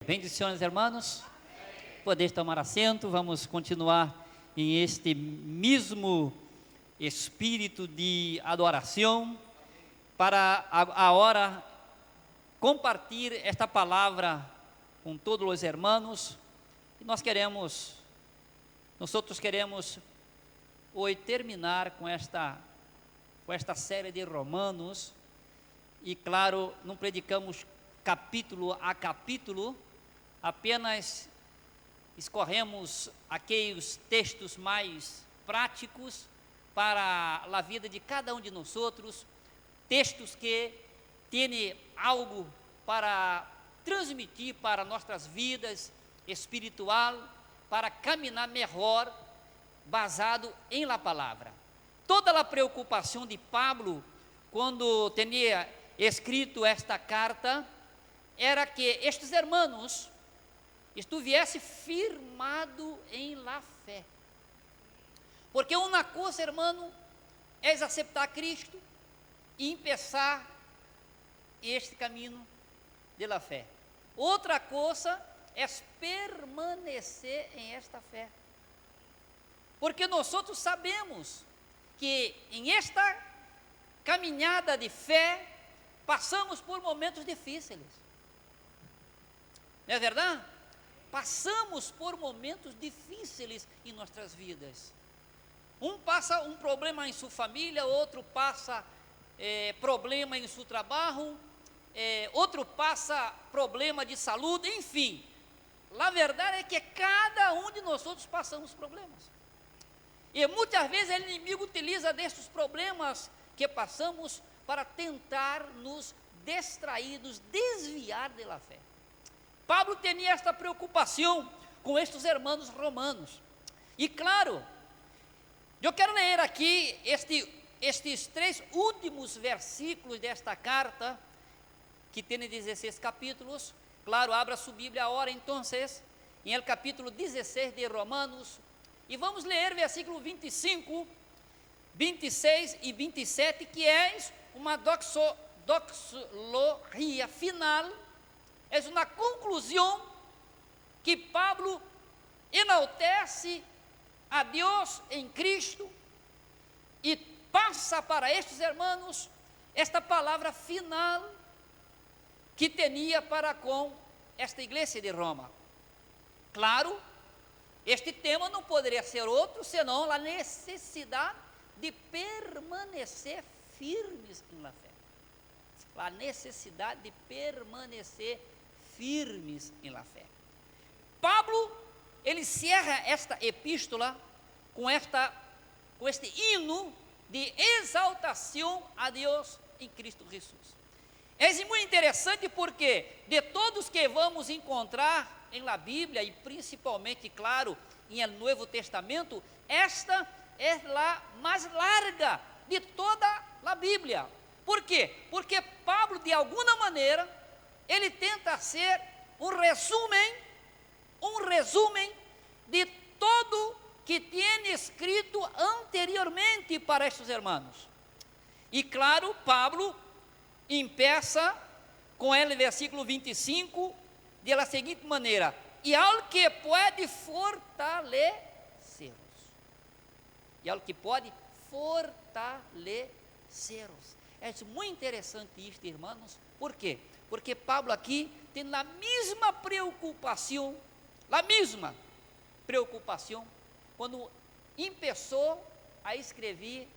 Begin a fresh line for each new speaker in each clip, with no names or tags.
Bendiciones, hermanos. Podeis tomar assento, vamos continuar em este mesmo espírito de adoração para agora compartilhar esta palavra com todos os hermanos. Nós queremos hoje terminar com esta série de Romanos e claro, não predicamos capítulo a capítulo, apenas escorremos aqueles textos mais práticos para a vida de cada um de nós outros, textos que têm algo para transmitir para nossas vidas espiritual, para caminhar melhor, basado em la palavra. Toda a preocupação de Pablo, quando tinha escrito esta carta, era que estes irmãos estivessem firmados em la fé. Porque uma coisa, irmão, é aceitar Cristo e começar este caminho de la fé. Outra coisa é permanecer em esta fé. Porque nós sabemos que em esta caminhada de fé passamos por momentos difíceis. Não é verdade? Passamos por momentos difíceis em nossas vidas. Um passa um problema em sua família, outro passa problema em seu trabalho, outro passa problema de saúde, enfim. A verdade é que cada um de nós outros passamos problemas. E muitas vezes o inimigo utiliza desses problemas que passamos para tentar nos distrair, nos desviar da fé. Pablo tinha esta preocupação com estes irmãos romanos. E claro, eu quero ler aqui estes 3 últimos versículos desta carta, que tem 16 capítulos. Claro, abra sua Bíblia agora, então, em el capítulo 16 de Romanos, e vamos ler versículo 25, 26 e 27, que é uma doxologia final. É uma conclusão que Pablo enaltece a Deus em Cristo e passa para estes irmãos esta palavra final que tinha para com esta igreja de Roma. Claro, este tema não poderia ser outro senão a necessidade de permanecer firmes na fé. A necessidade de permanecer firmes em la fé. Pablo, ele encerra esta epístola com este hino de exaltação a Deus em Cristo Jesus. É muito interessante porque de todos que vamos encontrar em la Bíblia e principalmente, claro, em el Novo Testamento, esta é a mais larga de toda a Bíblia. Por quê? Porque Pablo, de alguma maneira, ele tenta ser um resumo de todo que tem escrito anteriormente para estes irmãos. E claro, Pablo empieza com ele, versículo 25, de la seguinte maneira: e algo que pode fortalecer-os. E algo que pode fortalecer-os. É muito interessante isto, irmãos. Por quê? Porque Pablo aqui tem a mesma preocupação, quando começou a escrever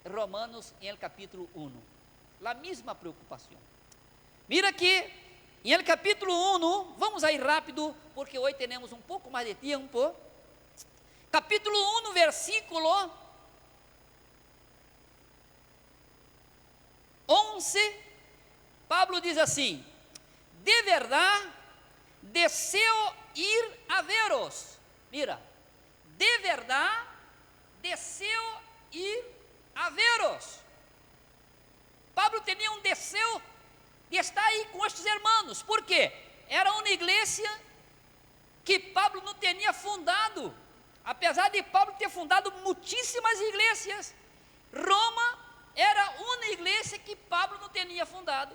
Romanos em el capítulo 1. A mesma preocupação. Mira aqui, em el capítulo 1, vamos aí rápido, porque hoje temos um pouco mais de tempo. Capítulo 1, versículo 11, Pablo diz assim: de verdade, deseo ir a veros. Mira, de verdade, deseo ir a veros. Pablo tinha um desejo de estar aí com estes irmãos. Por quê? Era uma igreja que Pablo não tinha fundado. Apesar de Pablo ter fundado muitíssimas igrejas, Roma era uma igreja que Pablo não tinha fundado.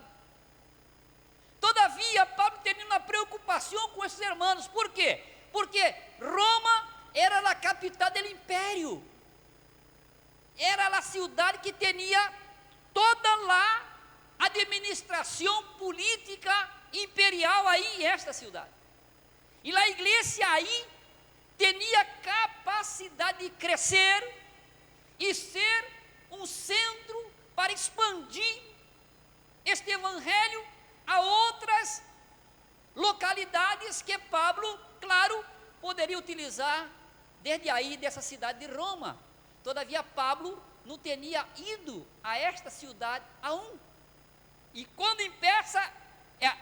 Todavia, Pablo tinha uma preocupação com esses irmãos. Por quê? Porque Roma era a capital do império. Era a cidade que tinha toda a administração política imperial aí em esta cidade. E a igreja aí tinha capacidade de crescer e ser um centro para expandir este evangelho a outras localidades que Pablo, claro, poderia utilizar desde aí dessa cidade de Roma. Todavia, Pablo não tinha ido a esta cidade aún. E quando empieza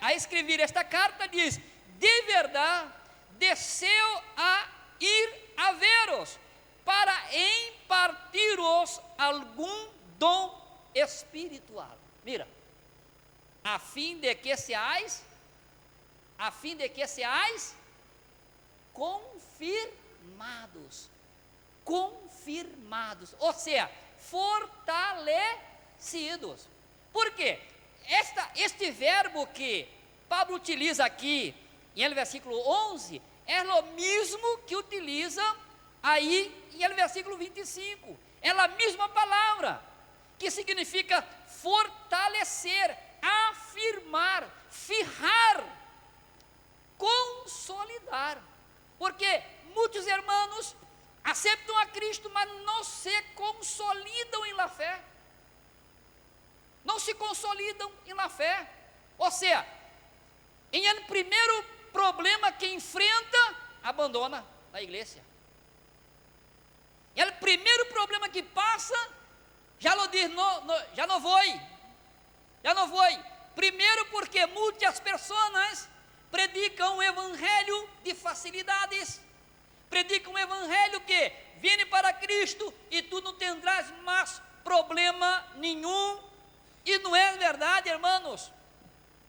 a escrever esta carta, diz: de verdade, desceu a ir a veros, para impartir-vos algum dom espiritual. Mira, a fim de que seais confirmados, ou seja, fortalecidos. Por quê? Este verbo que Pablo utiliza aqui, em versículo 11, é o mesmo que utiliza aí em versículo 25. É a mesma palavra, que significa fortalecer, afirmar, fijar, consolidar. Porque muitos irmãos aceitam a Cristo, mas não se consolidam em la fé. Não se consolidam em la fé. Ou seja, em el primeiro problema que enfrenta, abandona a igreja. É o primeiro problema que passa, já lo diz, já não vou. Primeiro porque muitas pessoas predicam o evangelho de facilidades, predicam o evangelho que vem para Cristo e tu não tendrás mais problema nenhum. E não é verdade, irmãos,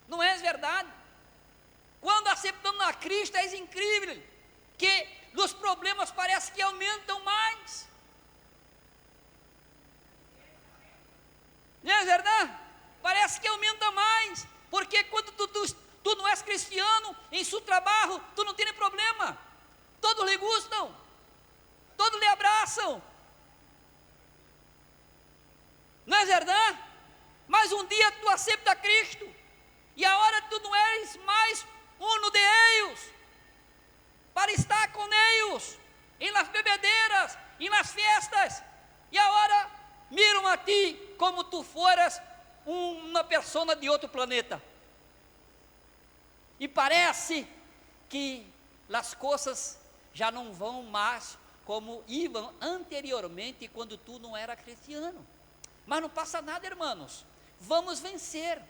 não é verdade. Quando aceitamos a Cristo, é incrível que os problemas parecem que aumentam mais. Não é verdade? Parece que aumenta mais, porque quando tu não és cristiano, em seu trabalho, tu não tem problema. Todos lhe gustam, todos lhe abraçam. Não é verdade? Mas um dia tu aceita Cristo, e agora tu não és mais um de eles, para estar com eles, em las bebedeiras, em las festas, e agora miram a ti como tu foras uma pessoa de outro planeta, e parece que as coisas já não vão mais como iam anteriormente, quando tu não era cristiano. Mas não passa nada, irmãos, vamos vencer,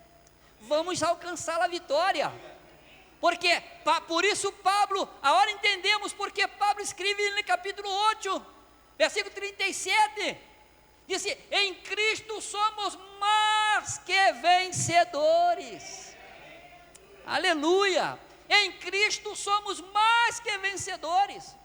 vamos alcançar a vitória. Porque, por isso Pablo, agora entendemos porque Pablo escreve no capítulo 8, versículo 37, diz: em Cristo somos mais que vencedores. Aleluia! Em Cristo somos mais que vencedores.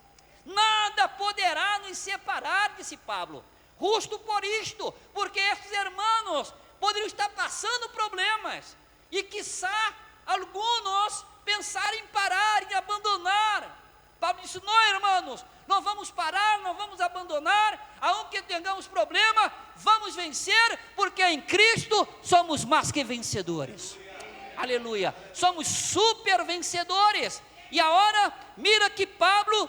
Nada poderá nos separar, disse Pablo, justo por isto, porque estes irmãos poderiam estar passando problemas, e quiçá alguns pensar em parar, em abandonar. Pablo disse: não, irmãos, não vamos parar, não vamos abandonar, aunque tenhamos problema, vamos vencer, porque em Cristo somos mais que vencedores. Aleluia, somos super vencedores. E agora, mira que Pablo,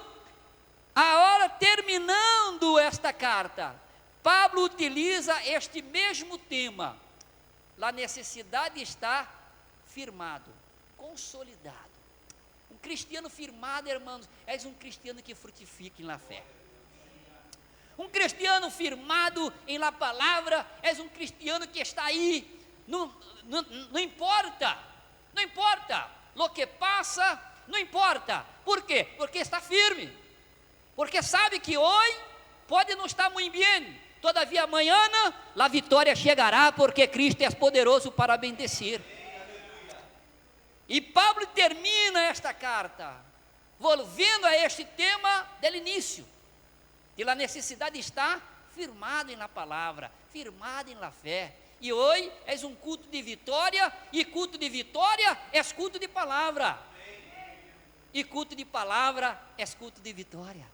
agora terminando esta carta, Pablo utiliza este mesmo tema. A necessidade está firmado, consolidado. Um cristiano firmado, irmãos, é um cristiano que frutifica em la fé. Um cristiano firmado em la palavra é um cristiano que está aí, não importa o que passa, não importa. Por quê? Porque está firme, porque sabe que hoje pode não estar muito bem, todavia amanhã a vitória chegará, porque Cristo é poderoso para bendecir. E Pablo termina esta carta volvendo a este tema do início, e a necessidade está firmado em la palavra, firmado em la fé. E hoje é um culto de vitória, e culto de vitória é culto de palavra. E culto de palavra é culto de vitória.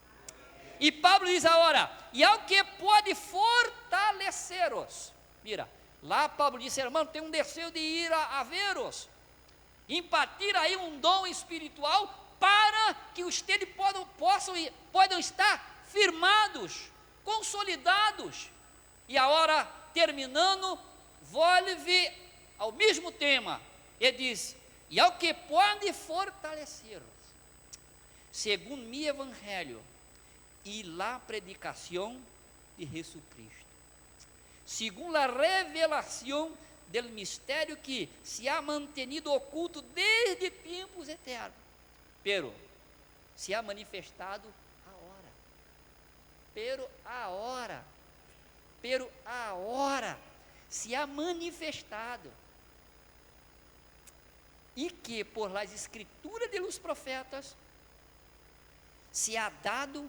E Pablo diz agora, e ao que pode fortaleceros. Mira, lá Pablo disse, irmão, tem um desejo de ir a ver-os, impartir aí um dom espiritual, para que vocês possam estar firmados, consolidados. E agora, terminando, volve ao mesmo tema, ele diz, e ao que pode fortalecer, segundo mi evangelho, e la predicação de Jesucristo, segundo a revelação del mistério que se ha mantenido oculto desde tempos eternos, pero se ha manifestado agora, pero agora se ha manifestado, e que por las escrituras de los profetas se ha dado,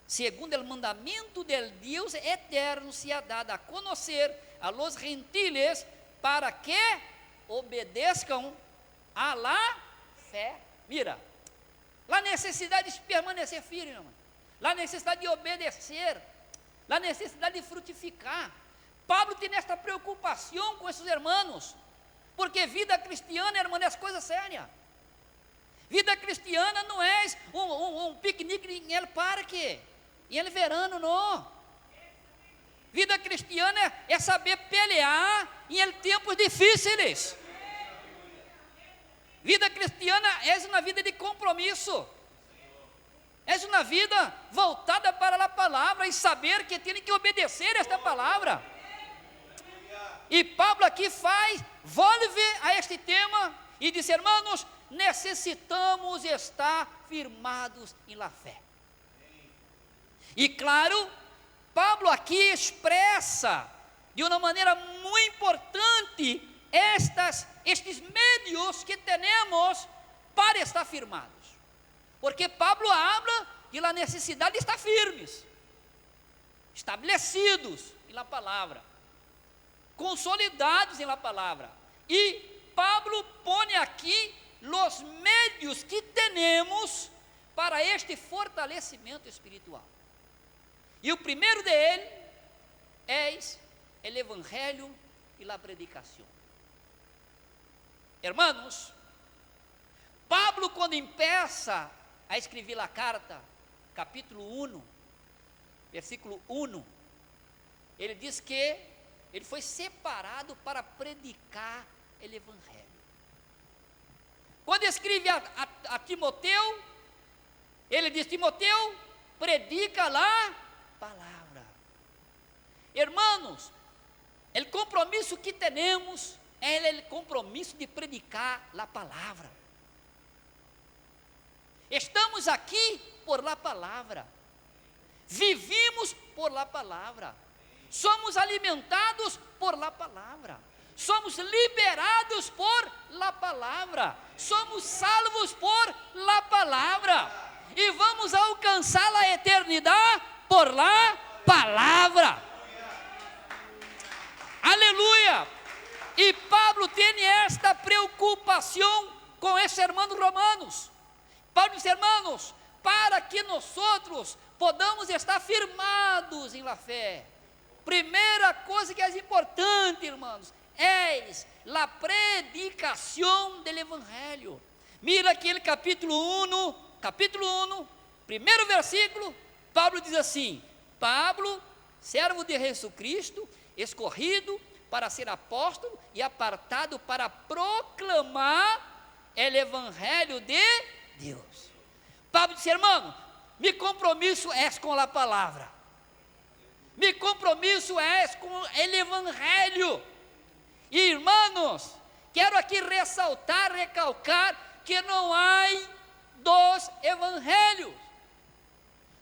segundo o mandamento del Deus eterno, se ha dado a conhecer a los gentiles, para que obedeçam a la fé. Mira, a necessidade de permanecer firme, irmão, a necessidade de obedecer, a necessidade de frutificar. Pablo tem esta preocupação com esses irmãos, porque vida cristiana, irmão, é coisa séria. Vida cristiana não é um piquenique em el parque, em el verano, não. Vida cristiana é saber pelear em tempos difíceis. Vida cristiana é uma vida de compromisso. É uma vida voltada para a palavra e saber que tem que obedecer esta palavra. E Pablo aqui volve a este tema e diz, irmãos, necessitamos estar firmados em la fé. E claro, Pablo aqui expressa de uma maneira muito importante estes meios que temos para estar firmados. Porque Pablo habla de la necessidade de estar firmes, estabelecidos na palavra, consolidados na palavra. E Pablo põe aqui os meios que temos para este fortalecimento espiritual. E o primeiro dele é o evangelho e a predicação. Hermanos, Pablo, quando empieza a escrever a carta, capítulo 1, versículo 1, ele diz que ele foi separado para predicar o evangelho. Quando escreve a Timoteu, ele diz, Timoteu, predica lá palavra. Hermanos, o compromisso que temos é o compromisso de predicar a palavra. Estamos aqui por la palavra, vivimos por la palavra, somos alimentados por la palavra, somos liberados por la palavra, somos salvos por la palavra, e vamos alcançar a eternidade por la palavra. Aleluia! E Pablo tem esta preocupação com esses irmãos romanos. Pablo diz, irmãos, para que nós podamos estar firmados em la fé, primeira coisa que é importante, irmãos, é a predicação do evangelho. Mira aquele capítulo 1, primeiro versículo, Pablo diz assim, Pablo, servo de Jesucristo, escorrido para ser apóstolo e apartado para proclamar o evangelho de Deus. Pablo disse, irmão, mi compromisso é com a palavra, mi compromisso é com o evangelho. E irmãos, quero aqui ressaltar, recalcar que não há dois evangelhos,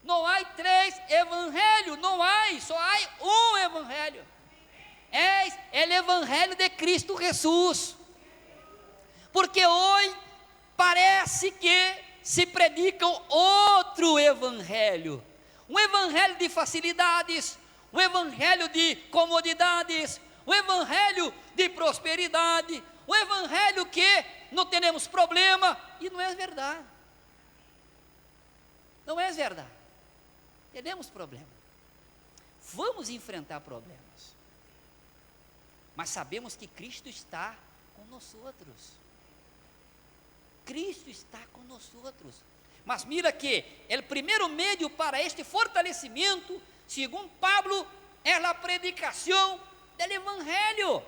não há três evangelhos, não há, só há um evangelho. É o evangelho de Cristo Jesus. Porque hoje parece que se predica outro evangelho, um evangelho de facilidades, um evangelho de comodidades, o evangelho de prosperidade, o evangelho que não teremos problema, e não é verdade. Não é verdade. Teremos problema. Vamos enfrentar problemas. Mas sabemos que Cristo está conosco. Cristo está conosco. Mas mira que o primeiro meio para este fortalecimento, segundo Pablo, é a predicação do evangelho.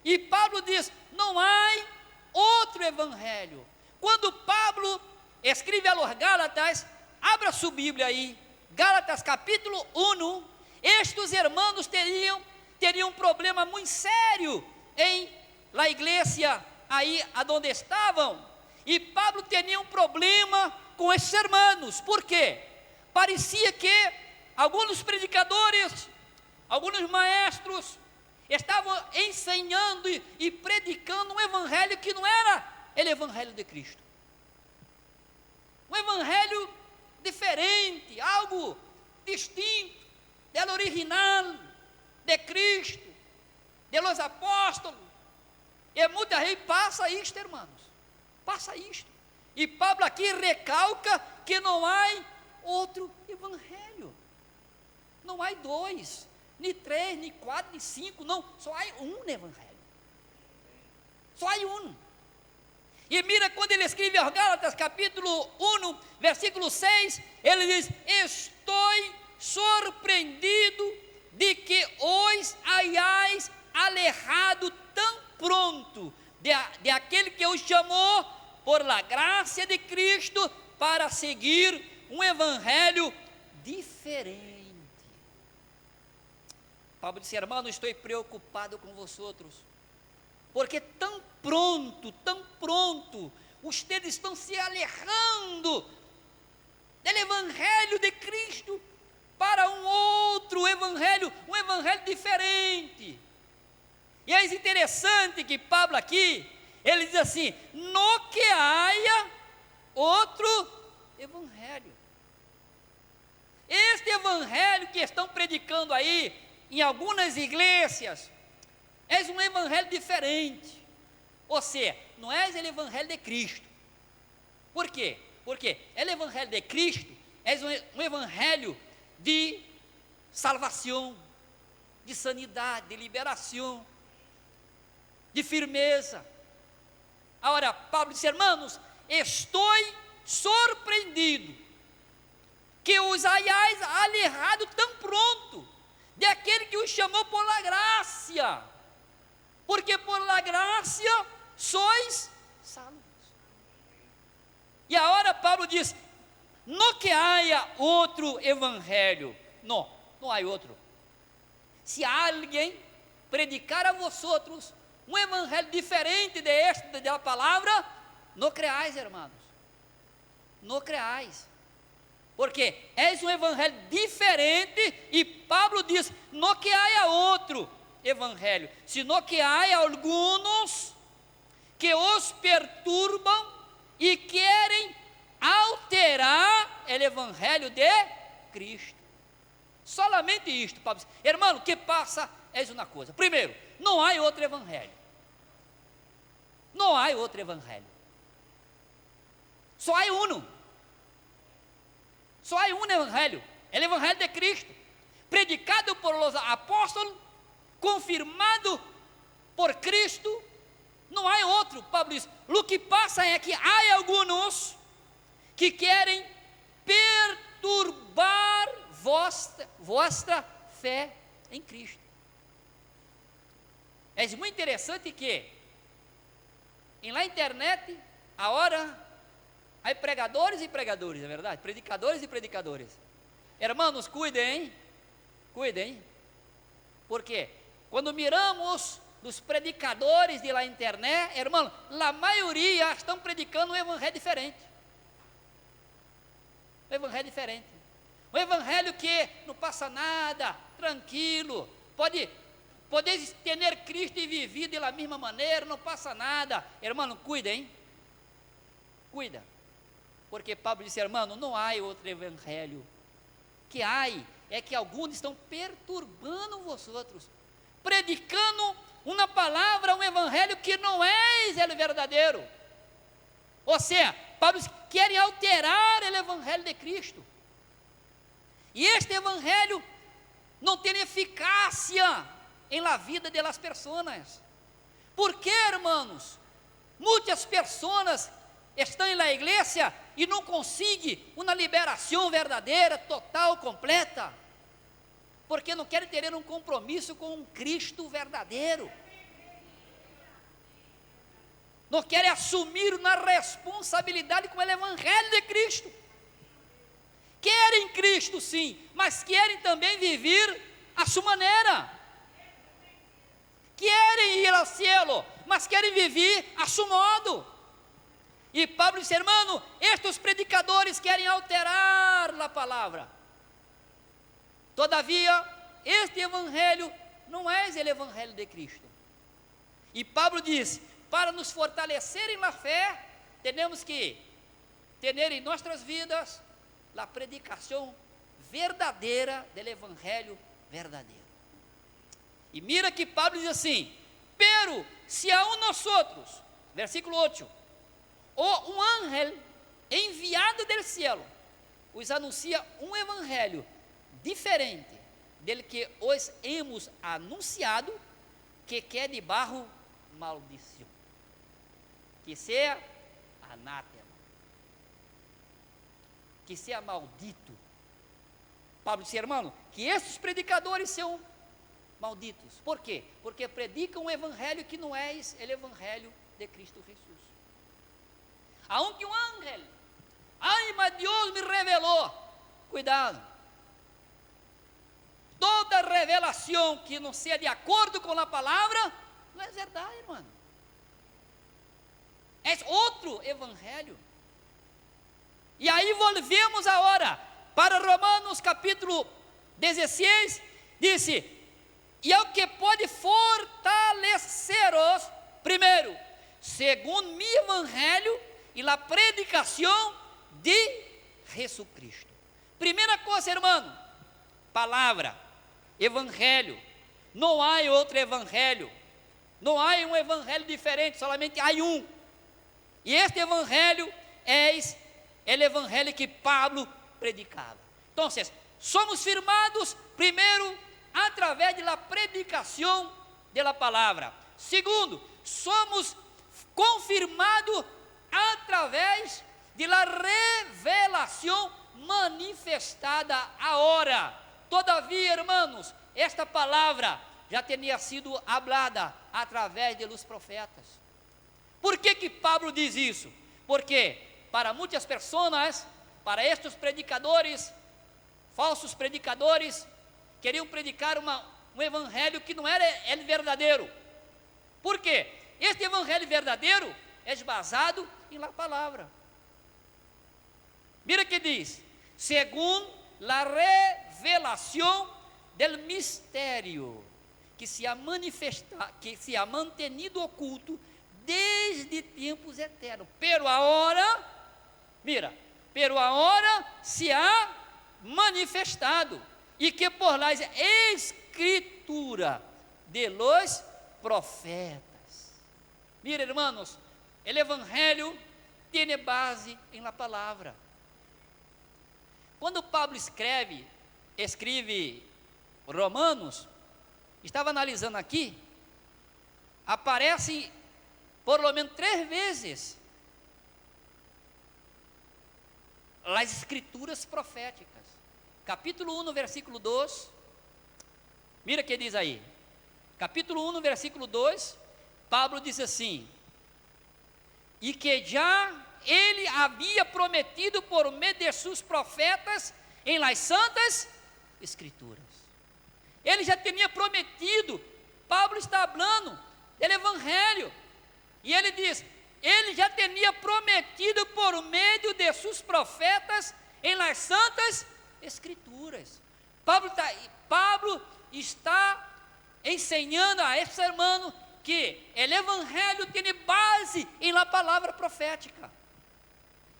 E Pablo diz: não há outro evangelho. Quando Pablo escreve aos Gálatas, abra sua Bíblia aí, Gálatas capítulo 1, estes irmãos teriam um problema muito sério em la igreja aí aonde estavam, e Pablo tinha um problema com esses irmãos. Por quê? Parecia que alguns predicadores, alguns maestros estavam ensinando e predicando um evangelho que não era o evangelho de Cristo, um evangelho diferente, algo distinto do original de Cristo, de los apóstolos. E muita gente passa isto, irmãos, passa isto. E Pablo aqui recalca que não há outro evangelho, não há dois, nem três, nem quatro, nem cinco, não, só há um evangelho, só há um. E mira quando ele escreve aos Gálatas capítulo 1, versículo 6, ele diz: estou surpreendido de que os hayáis alejado tão pronto de aquele que os chamou por la graça de Cristo para seguir um evangelho diferente. Pablo disse: irmão, estou preocupado com vosotros, porque tão pronto, vocês estão se alejando do evangelho de Cristo para um outro evangelho, um evangelho diferente. E é interessante que Pablo aqui, ele diz assim: no que haja outro evangelho. Este evangelho que estão predicando aí em algumas igrejas é um evangelho diferente. Ou seja, não é o evangelho de Cristo. Por quê? Porque o evangelho de Cristo é um evangelho de salvação, de sanidade, de liberação, de firmeza. Agora, Pablo disse: irmãos, estou surpreendido que os hayáis alejado tão pronto de aquele que os chamou por la graça, porque por la graça sois salvos. E agora Pablo diz: no que haja outro evangelho, não há outro. Se alguém predicar a vosotros um evangelho diferente deste da palavra, não creais, irmãos, não creais, porque é um evangelho diferente. E Pablo diz: no que haja outro evangelho, senão que haja alguns que os perturbam e querem alterar o evangelho de Cristo. Solamente isto, Pablo diz: irmão, o que passa é uma coisa. Primeiro, não há outro evangelho. Não há outro evangelho. Só há um. Só há um evangelho. É o evangelho de Cristo, predicado por los apóstolos, confirmado por Cristo. Não há outro. Pablo diz: o que passa é que há alguns que querem perturbar vossa fé em Cristo. É muito interessante que na internet, agora, há pregadores e pregadores, é verdade? Predicadores e predicadores. Irmãos, cuidem, porque quando miramos os predicadores de la internet, irmão, a maioria estão predicando um evangelho diferente. Um evangelho diferente. Um evangelho que não passa nada, tranquilo, podeis ter Cristo e viver da mesma maneira, não passa nada. Irmão, cuida, cuida, porque Pablo disse: irmão, não há outro evangelho. Que que alguns estão perturbando vosotros, predicando uma palavra, um evangelho que não é o verdadeiro. Ou seja, Pablo querem alterar o evangelho de Cristo. E este evangelho não tem eficácia em la vida de las personas. ¿Por quê, hermanos? Muitas pessoas estão na igreja e não conseguem uma liberação verdadeira, total, completa, porque não querem ter um compromisso com um Cristo verdadeiro, não querem assumir uma responsabilidade com o evangelho de Cristo. Querem Cristo sim, mas querem também viver a sua maneira. Querem ir ao cielo, mas querem viver a seu modo. E Pablo disse, hermano, estes predicadores querem alterar a palavra. Todavia, este evangelho não é o evangelho de Cristo. E Pablo diz, para nos fortalecerem na fé, temos que ter em nossas vidas a predicação verdadeira do evangelho verdadeiro. E mira que Pablo diz assim, pero se a nosotros, versículo 8, ou um ángel enviado del cielo os anuncia um evangelho diferente del que os hemos anunciado, que é de barro maldição, que seja anátema, que seja maldito. Pablo disse, irmão, que esses predicadores são malditos. Por quê? Porque predicam um evangelho que não é o evangelho de Cristo Jesus. Aunque um ángel, ai, mas Deus me revelou. Cuidado. Toda revelação que não seja de acordo com a palavra, não é verdade, irmão. É outro evangelho. E aí volvemos agora para Romanos capítulo 16, disse, e é o que pode fortaleceros, primeiro, segundo mi evangelho e a predicação de Jesus Cristo. Primeira coisa, irmão, palavra, evangelho, não há outro evangelho, não há um evangelho diferente, solamente há um, e este evangelho é o evangelho que Pablo predicava. Então, somos firmados, primeiro, através da predicação da palavra. Segundo, somos confirmados através da revelação manifestada agora. Todavia, irmãos, esta palavra já tinha sido hablada através dos profetas. Por que Pablo diz isso? Porque para muitas pessoas, para estes predicadores, falsos predicadores, queriam predicar um evangelho que não era o verdadeiro. Por quê? Este evangelho verdadeiro é basado na palavra. Mira que diz, segundo a revelação del mistério que se ha manifestado, que se ha mantenido oculto desde tempos eternos. Pero agora, pero agora se ha manifestado, e que por lá é escritura de los profetas. Mira, hermanos, o evangelho tem base em la palavra. Quando Pablo escreve Romanos, estava analisando aqui, aparece por lo menos 3 vezes as escrituras proféticas. Capítulo 1, versículo 2, mira que diz aí, capítulo 1, versículo 2, Pablo diz assim, e que já ele havia prometido por meio de seus profetas em las santas escrituras. Ele já tinha prometido, Pablo está falando do evangelho, e ele diz, ele já tinha prometido por meio de seus profetas em las santas escrituras. Pablo está ensinando a esse irmão que o evangelho tem base em la palavra profética.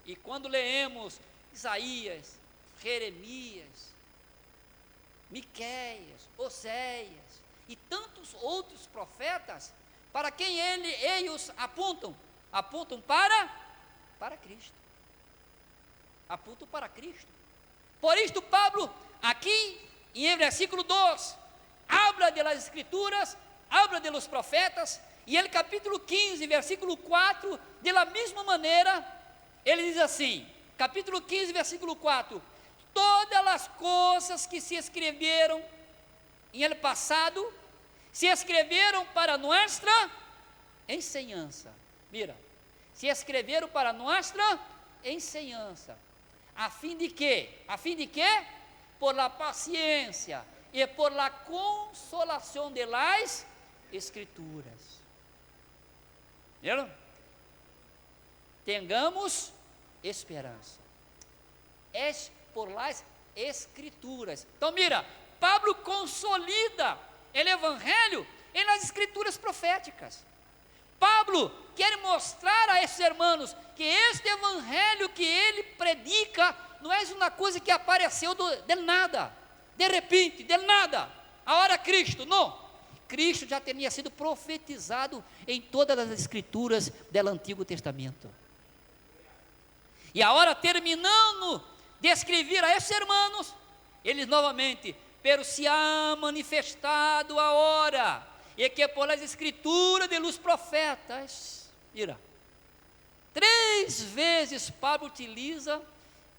E quando leemos Isaías, Jeremias, Miqueias, Oséias, e tantos outros profetas, para quem eles apontam? Apontam para Cristo. Apontam para Cristo. Por isto, Pablo, aqui, em versículo 2, habla das Escrituras, habla de los profetas, e ele, capítulo 15, versículo 4, de la mesma maneira, ele diz assim, capítulo 15, versículo 4, todas as coisas que se escreveram em el passado, se escreveram para nossa enseñança. Mira, se escreveram para nossa enseñança, a fim de quê? A fim de quê? Por la paciência e por la consolação de las Escrituras. Viram? Tengamos esperança. É por las Escrituras. Então, mira, Pablo consolida o Evangelho nas Escrituras proféticas. Pablo quer mostrar a esses irmãos que este Evangelho que ele predica não é uma coisa que apareceu de nada, de repente, de nada. Agora Cristo, não. Cristo já tinha sido profetizado em todas as Escrituras do Antigo Testamento. E agora, terminando de escrever a esses irmãos, eles novamente, pero se ha manifestado agora, e que por as Escrituras de los profetas, mira, 3 vezes Pablo utiliza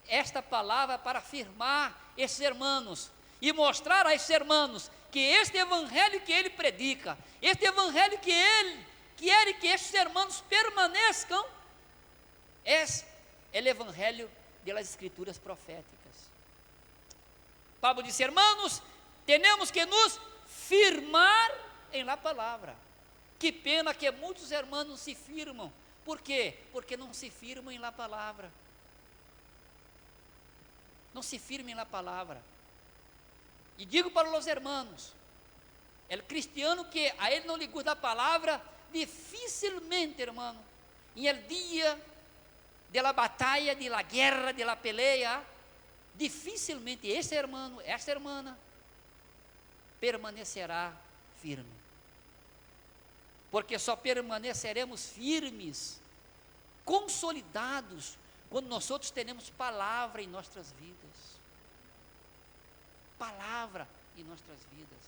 esta palavra para afirmar esses irmãos, e mostrar a esses irmãos que este Evangelho que ele predica, este Evangelho que ele quer que estes irmãos permaneçam, é o Evangelho das Escrituras proféticas. Pablo disse, irmãos, temos que nos firmar em la palavra. Que pena que muitos irmãos não se firmam. Por quê? Porque não se firmam em la palavra. Não se firmam em la palavra. E digo para os irmãos, o cristiano que a ele não lhe gusta a palavra, dificilmente, irmão, em el dia de la batalha, de la guerra, de la peleia, dificilmente esse irmão, esta irmã, permanecerá firme. Porque só permaneceremos firmes, consolidados, quando nós outros teremos palavra em nossas vidas. Palavra em nossas vidas.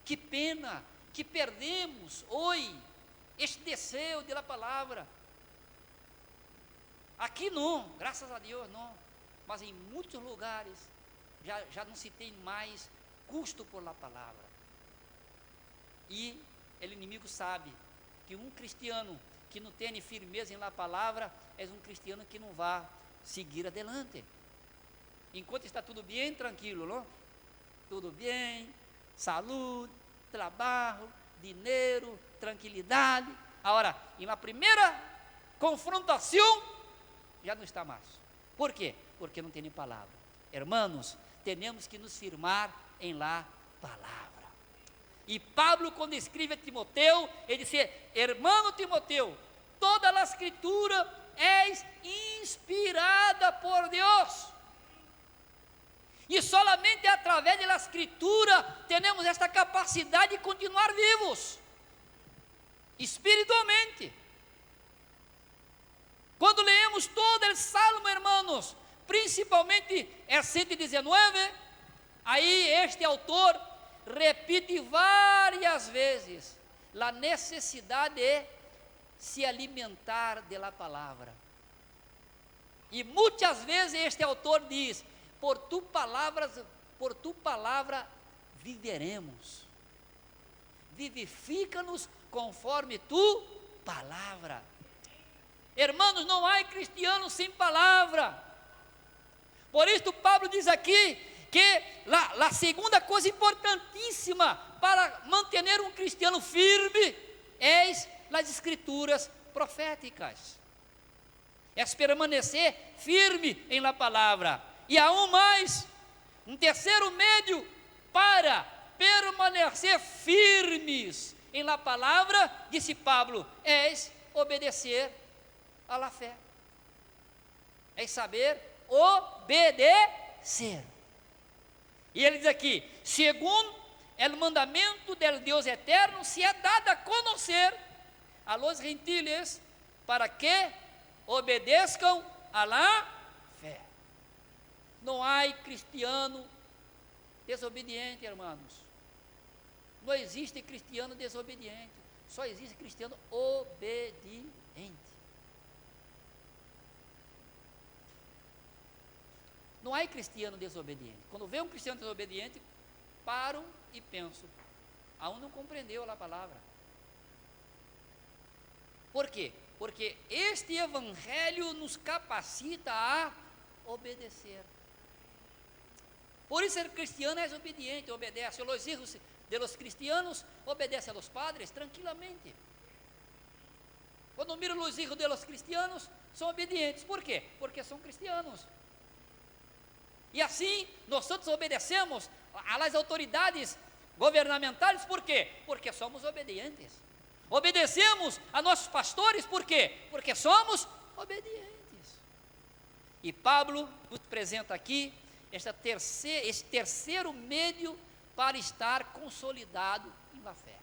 Que pena que perdemos hoje este desejo da palavra. Aqui não, graças a Deus não, mas em muitos lugares já não se tem mais custo por la palavra. E o inimigo sabe que um cristiano que não tem firmeza em la palavra é um cristiano que não vai seguir adelante. Enquanto está tudo bem, tranquilo, não? Tudo bem, saúde, trabalho, dinheiro, tranquilidade. Agora, na primeira confrontação, já não está mais. Por quê? Porque não tem nem palavra. Irmãos, temos que nos firmar em la palavra. E Pablo, quando escreve a Timoteu, ele diz, irmão Timoteu, toda a Escritura é inspirada por Deus. E solamente através da Escritura temos esta capacidade de continuar vivos, espiritualmente. Quando leemos todo o Salmo, irmãos, principalmente é 119, aí este autor repite várias vezes a necessidade de se alimentar da palavra. E muitas vezes este autor diz, por tu palavra viveremos. Vivifica-nos conforme tu palavra. Irmãos, não há cristiano sem palavra. Por isso Pablo diz aqui que a segunda coisa importantíssima para manter um cristiano firme é as Escrituras proféticas. É permanecer firme em la palavra. E aún mais, um terceiro meio para permanecer firmes em la palavra, disse Pablo, é obedecer à la fé. É saber obedecer. E ele diz aqui, segundo el mandamento del Dios eterno se ha dado a conocer a los gentiles para que obedezcan a la fé. Não há cristiano desobediente, irmãos. Não existe cristiano desobediente. Só existe cristiano obediente. Não há cristiano desobediente. Quando vê um cristiano desobediente, param e pensam: aún não compreendeu a palavra. Por quê? Porque este evangelho nos capacita a obedecer. Por isso o cristiano é obediente, obedece. Os hijos de los cristianos obedecem a los padres tranquilamente. Quando miro os hijos de los cristianos, são obedientes. Por quê? Porque são cristianos. E assim, nós obedecemos às autoridades governamentais, por quê? Porque somos obedientes. Obedecemos a nossos pastores, por quê? Porque somos obedientes. E Pablo nos apresenta aqui esse terceiro meio para estar consolidado na fé.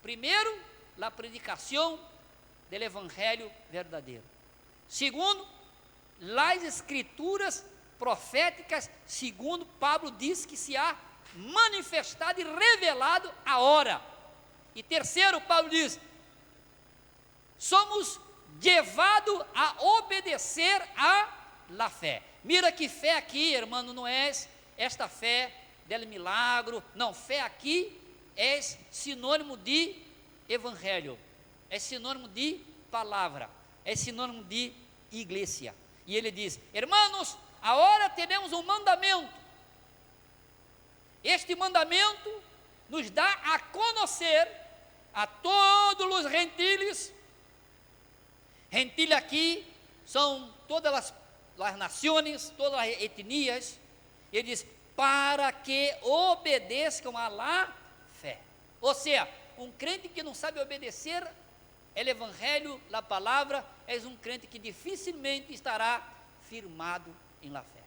Primeiro, a predicação do evangelho verdadeiro. Segundo, as escrituras proféticas, segundo Pablo diz que se há manifestado e revelado a hora. E terceiro, Paulo diz: somos levados a obedecer a la fé. Mira que fé aqui, irmão, não é esta fé del milagro, não, fé aqui é sinônimo de evangelho, é sinônimo de palavra, é sinônimo de igreja. E ele diz: irmãos, agora temos um mandamento. Este mandamento nos dá a conhecer a todos os gentiles. Gentil aqui são todas as nações, todas as etnias. Ele diz: para que obedeçam a la fé. Ou seja, um crente que não sabe obedecer o evangelho, a palavra, é um crente que dificilmente estará firmado em la fé.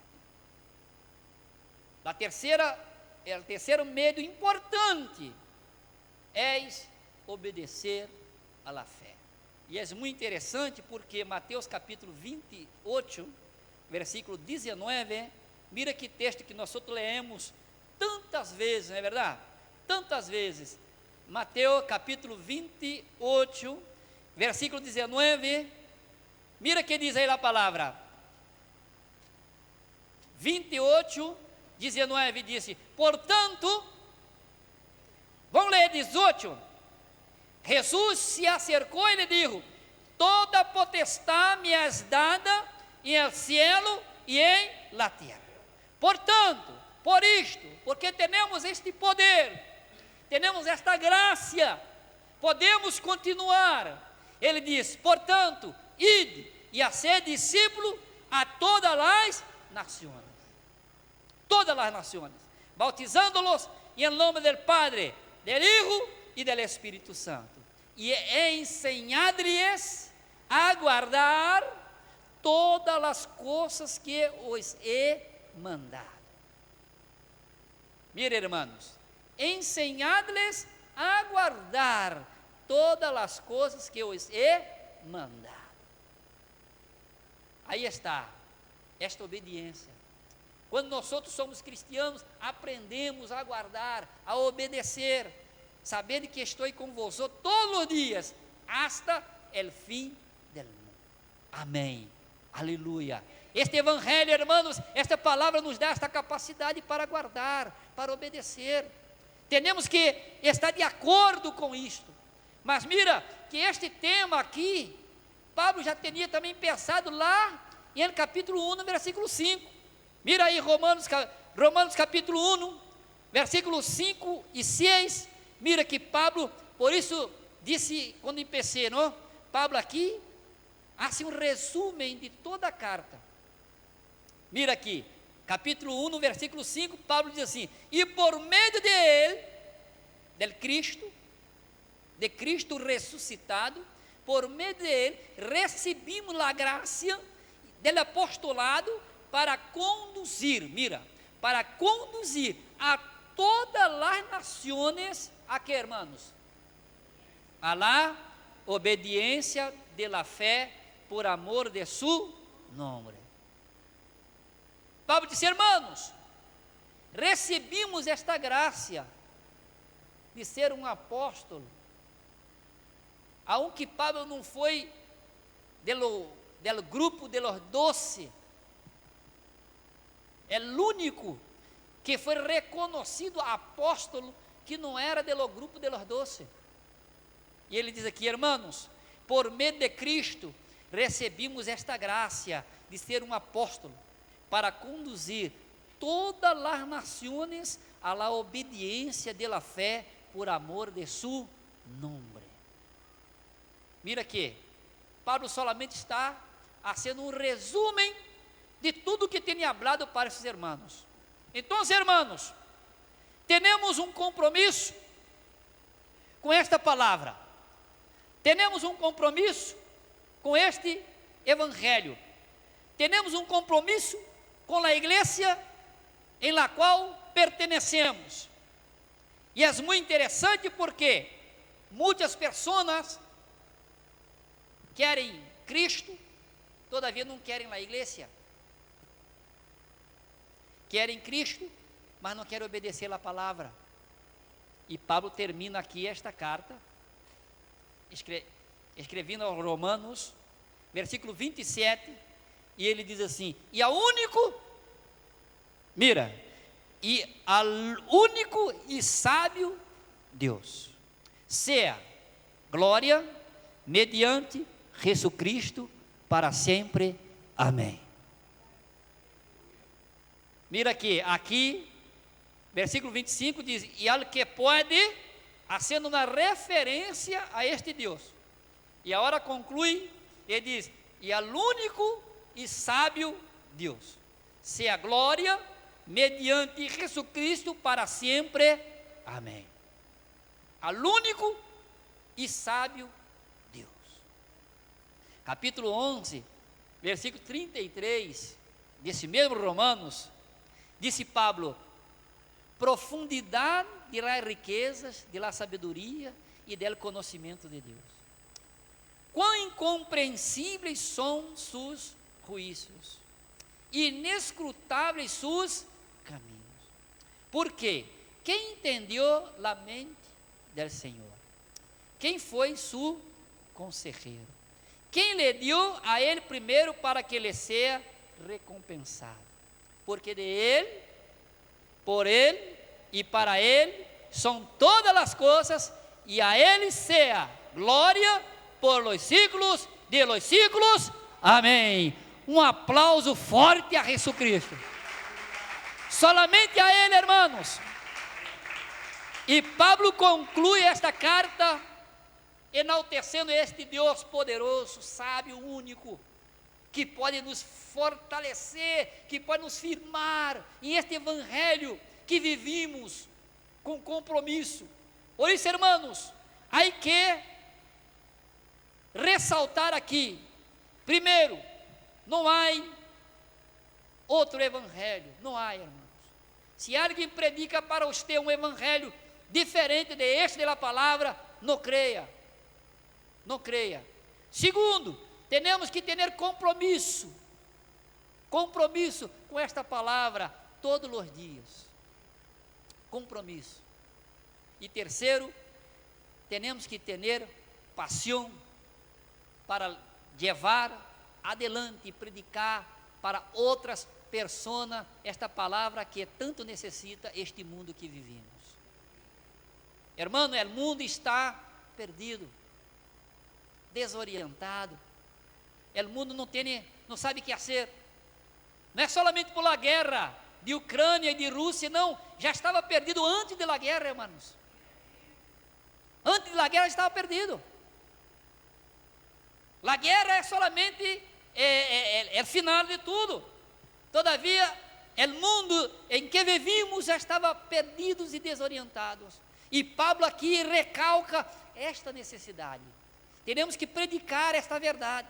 O terceiro meio importante é obedecer a la fé. E é muito interessante porque Mateus capítulo 28, versículo 19, mira que texto que nós lemos tantas vezes, não é verdade? Tantas vezes. Mateus capítulo 28, versículo 19, mira que diz aí a palavra. 28, 19 disse: portanto, vamos ler 18. Jesus se acercou e lhe disse: toda potestade me és dada em el cielo e em la terra. Portanto, por isto, porque temos este poder, temos esta graça, podemos continuar. Ele diz: portanto, ide e a ser discípulo a todas as nações. Todas as nações, bautizando-los em nome do Padre, do Hijo e do Espírito Santo, e ensinando-lhes a guardar todas as coisas que os he mandado. Mire, irmãos, ensinando-lhes a guardar todas as coisas que os he mandado. Aí está, esta obediência. Quando nós somos cristianos, aprendemos a guardar, a obedecer, sabendo que estou convosco todos os dias, hasta el fim del mundo. Amém. Aleluia. Este evangelho, irmãos, esta palavra nos dá esta capacidade para guardar, para obedecer. Temos que estar de acordo com isto. Mas mira, que este tema aqui, Pablo já tinha também pensado lá em capítulo 1, versículo 5. Mira aí Romanos capítulo 1, versículos 5 e 6. Mira que Pablo, por isso disse quando empecé, não? Pablo aqui hace um resumen de toda a carta. Mira aqui, capítulo 1, versículo 5, Pablo diz assim: e por meio de ele, de Cristo ressuscitado, por meio de ele, recebimos a graça do apostolado para conduzir, mira, para conduzir a todas las naciones, ¿a qué, hermanos? A la obediencia de la fe por amor de su nombre. Pablo disse, irmãos, recebimos esta graça de ser um apóstolo, aunque Pablo não foi del grupo de los 12, é o único que foi reconhecido apóstolo que não era do grupo de los 12. E ele diz aqui, irmãos, por meio de Cristo, recebimos esta graça de ser um apóstolo, para conduzir todas as nações a la obediência de la fé por amor de su nombre. Mira aqui, Pablo solamente está fazendo um resumo de tudo que tinha hablado para esses irmãos. Então, irmãos, temos um compromisso com esta palavra, temos um compromisso com este evangelho, temos um compromisso com a igreja em la qual pertenecemos. E é muito interessante porque muitas pessoas querem Cristo, todavia não querem a igreja. Querem Cristo, mas não querem obedecer a palavra. E Pablo termina aqui esta carta, escrevendo aos Romanos, versículo 27, e ele diz assim, e ao único e sábio Deus, seja glória mediante Jesus Cristo para sempre. Amém. Mira aqui, versículo 25 diz, e al que pode, sendo uma referência a este Deus. E agora conclui, ele diz, e al único e sábio Deus, seja glória mediante Jesus Cristo para sempre. Amém. Al único e sábio Deus. Capítulo 11, versículo 33, desse mesmo Romanos, disse Pablo, profundidade de las riquezas, de la sabedoria e del conhecimento de Deus. Quão incompreensíveis são seus juízos, inescrutáveis seus caminhos. Porque quem entendeu a mente del Senhor? Quem foi seu consejero? Quem lhe deu a ele primeiro para que ele seja recompensado? Porque de ele, por ele e para ele são todas as coisas, e a ele seja glória por los siglos de los siglos. Amém. Um aplauso forte a Jesus Cristo. Solamente a ele, irmãos. E Pablo conclui esta carta enaltecendo este Deus poderoso, sábio, único, que pode nos fortalecer, que pode nos firmar em este evangelho que vivimos com compromisso. Por isso, irmãos, há que ressaltar aqui, primeiro, não há outro evangelho, não há, irmãos. Se alguém predica para você um evangelho diferente de este da palavra, não creia, não creia. Segundo, temos que ter compromisso com esta palavra todos os dias, compromisso. E terceiro, temos que ter paixão para levar adelante e predicar para outras pessoas esta palavra que tanto necessita este mundo que vivimos. Hermano, o mundo está perdido, desorientado. O mundo não sabe o que fazer. Não é solamente por la guerra de Ucrânia e de Rússia, não. Já estava perdido antes da guerra, irmãos. Antes da guerra estava perdido. A guerra é solamente o final de tudo. Todavia, o mundo em que vivimos já estava perdidos e desorientados. E Pablo aqui recalca esta necessidade. Temos que predicar esta verdade.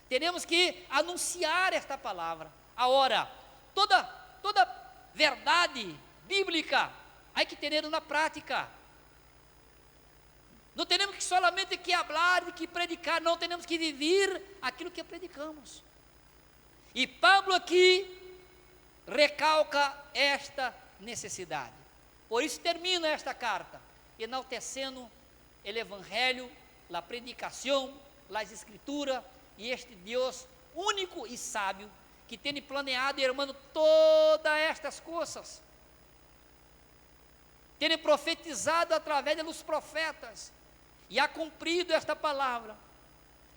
Temos que anunciar esta palavra. Agora, toda verdade bíblica Hay que tenerlo na prática. Não temos que solamente que falar, que predicar, não, temos que viver aquilo que predicamos. E Pablo aqui recalca esta necessidade. Por isso termina esta carta, enaltecendo o Evangelho, a predicação, as Escrituras, e este Deus único e sábio, que tem planeado, irmão, todas estas coisas. Tem profetizado através dos profetas, e ha cumprido esta palavra,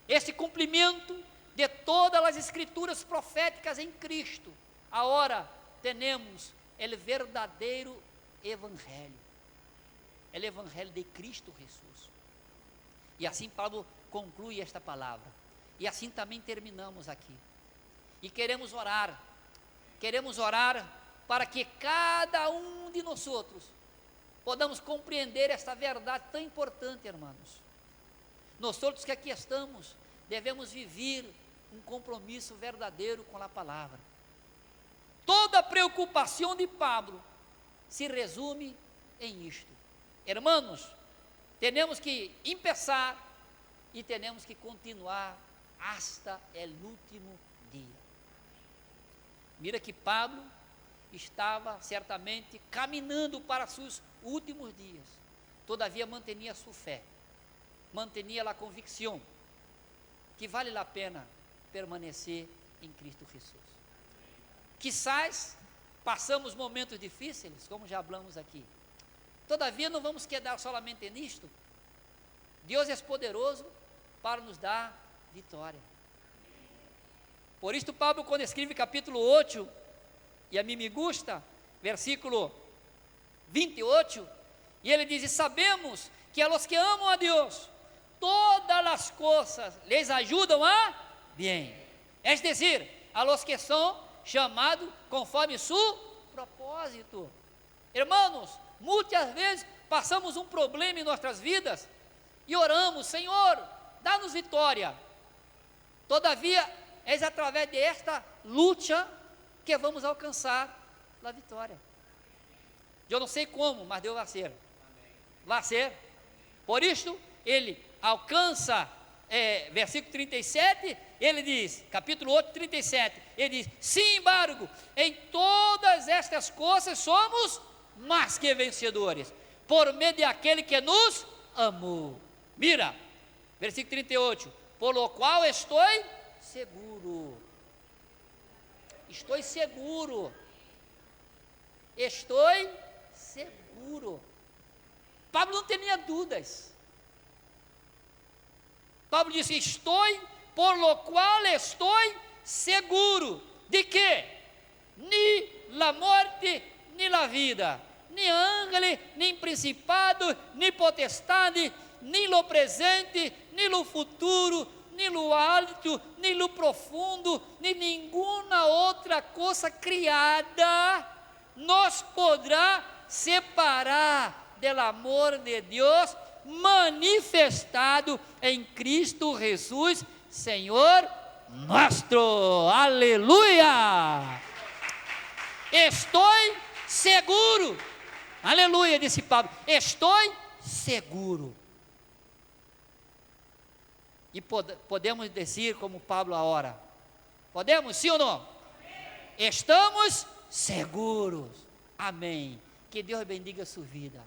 este cumprimento de todas as Escrituras proféticas em Cristo. Agora temos o verdadeiro Evangelho, o Evangelho de Cristo Jesus. E assim Paulo conclui esta palavra, e assim também terminamos aqui. E queremos orar para que cada um de nós podamos compreender esta verdade tão importante, irmãos. Nós todos que aqui estamos, devemos viver um compromisso verdadeiro com a palavra. Toda a preocupação de Pablo se resume em isto. Irmãos, temos que começar e temos que continuar hasta o último dia. Mira que Pablo estava certamente caminhando para seus últimos dias, todavia mantinha sua fé, mantinha a convicção que vale a pena permanecer em Cristo Jesus. Quizás passamos momentos difíceis, como já falamos aqui, todavia não vamos quedar solamente nisto. Deus é poderoso para nos dar vitória. Por isso Pablo, quando escreve capítulo 8, e a mim me gusta, versículo 28, e ele diz: sabemos que a los que amam a Deus, todas as coisas les ajudam a bem, es decir, a los que são chamados conforme su propósito. Irmãos, muitas vezes passamos um problema em nossas vidas e oramos: Senhor, dá-nos vitória. Todavia, é através desta luta que vamos alcançar a vitória. Eu não sei como, mas Deus vai ser. Vai ser. Por isso, ele alcança, versículo 37, ele diz, capítulo 8, 37, ele diz: sim, embargo, em todas estas coisas somos mais que vencedores, por meio daquele que nos amou. Mira, versículo 38, por lo qual estou seguro. Estou seguro. Estou seguro. Pablo não tinha dúvidas. Pablo disse: estou, por lo qual estou seguro. De que? Ni la morte, ni la vida, nem ángeles, nem principado, nem potestade, nem lo presente, nem lo futuro, nem lo alto, nem lo profundo, nem nenhuma outra coisa criada nos poderá separar do amor de Deus manifestado em Cristo Jesus, Senhor nosso. Aleluia! Estou seguro. Aleluia, disse Pablo. Estou seguro. E podemos dizer como Pablo agora. Podemos, sim ou não? Amém. Estamos seguros. Amém. Que Deus bendiga a sua vida.